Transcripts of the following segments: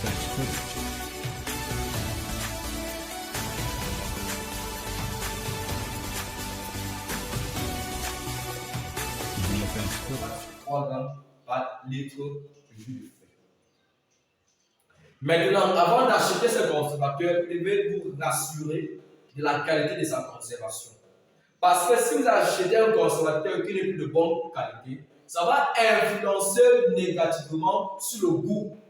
3 grammes par litre de jus de fruits. Maintenant, avant d'acheter ce consommateur, vous devez vous rassurer de la qualité de sa conservation. Parce que si vous achetez un consommateur qui n'est plus de bonne qualité, ça va influencer négativement sur le goût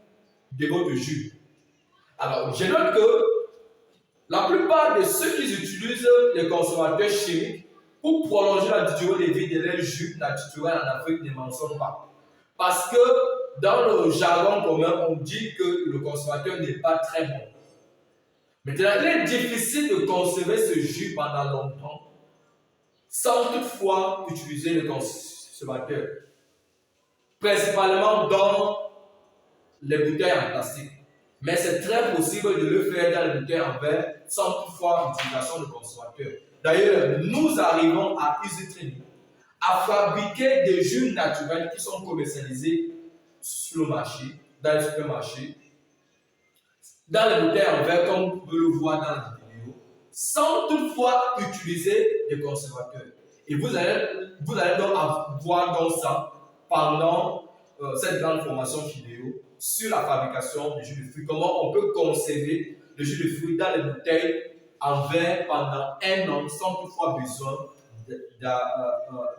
de votre jus. Alors, je note que la plupart de ceux qui utilisent les consommateurs chimiques pour prolonger la durée de vie de leur jus naturel en Afrique ne mentionnent pas. Parce que dans le jargon commun, on dit que le consommateur n'est pas très bon. Maintenant, il est difficile de conserver ce jus pendant longtemps sans toutefois utiliser le consommateur. Principalement dans les bouteilles en plastique. Mais c'est très possible de le faire dans les bouteilles en verre sans toutefois l'utilisation de consommateur. D'ailleurs, nous arrivons à EasyTraining à fabriquer des jus naturels qui sont commercialisés sur le marché, dans les supermarchés, dans les bouteilles en verre, comme vous pouvez le voir dans la vidéo, sans toutefois utiliser des conservateurs. Et vous allez donc voir dans ça pendant cette grande formation vidéo sur la fabrication du jus de fruits, comment on peut conserver le jus de fruits dans les bouteilles en verre pendant 1 an sans toutefois besoin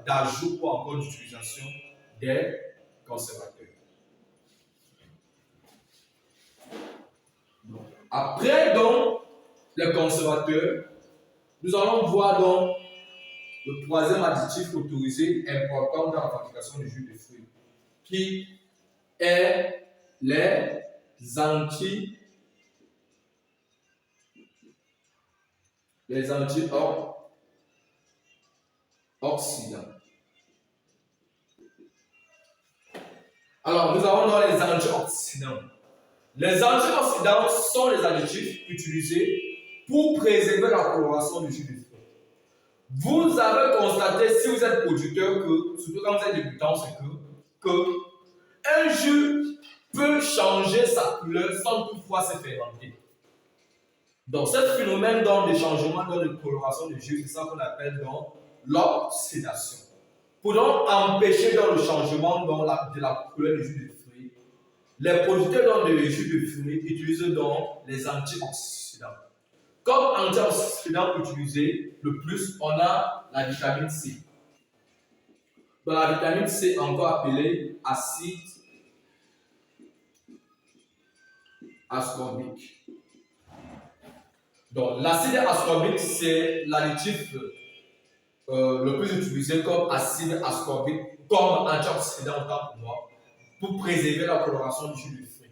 d'ajout ou encore d'utilisation des conservateurs. Après donc les conservateurs, nous allons voir donc le 3e additif autorisé important dans la fabrication du jus de fruits, qui est les antioxydants. Alors, nous avons dans les antioxydants. Les antioxydants sont les additifs utilisés pour préserver la coloration du jus de fruits. Vous avez constaté, si vous êtes producteur, que, surtout quand vous êtes débutant, c'est que un jus peut changer sa couleur sans toutefois se fermenter. Donc, ce phénomène de changement de coloration du jus, c'est ça qu'on appelle donc l'oxydation. Pour donc empêcher le changement de la couleur du jus de fruits, les producteurs de jus de fruits utilisent donc les antioxydants. Comme antioxydant utilisé le plus, on a la vitamine C. Dans la vitamine C, encore appelée acide ascorbique. Donc, l'acide ascorbique, c'est l'additif le plus utilisé comme acide ascorbique, comme antioxydant autant pour moi, pour préserver la coloration du jus de fruits.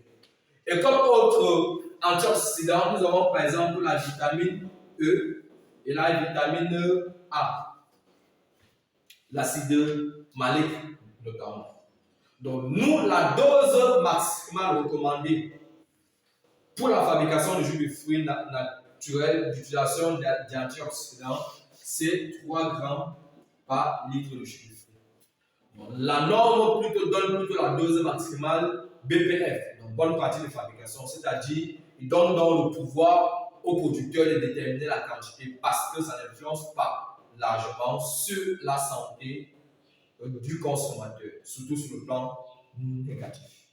Et comme autre antioxydant, nous avons par exemple la vitamine E et la vitamine A, l'acide malique notamment. Donc, nous, la dose maximale recommandée pour la fabrication du jus de fruits naturel d'utilisation d'antioxydants, c'est 3 grammes par litre de jus de fruits. Donc, la norme donne plutôt la dose maximale BPF, donc bonne partie de fabrication, c'est-à-dire il donne donc le pouvoir au producteur de déterminer la quantité parce que ça n'influence pas largement sur la santé du consommateur, surtout sur le plan négatif.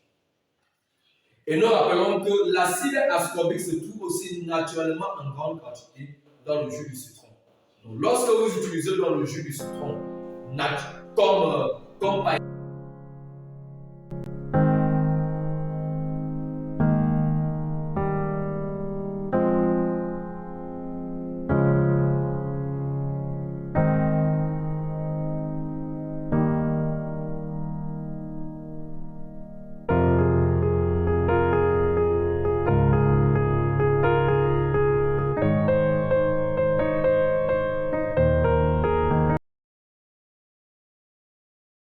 Et nous rappelons que l'acide ascorbique se trouve aussi naturellement en grande quantité dans le jus de citron. Donc, lorsque vous utilisez dans le jus de citron, comme par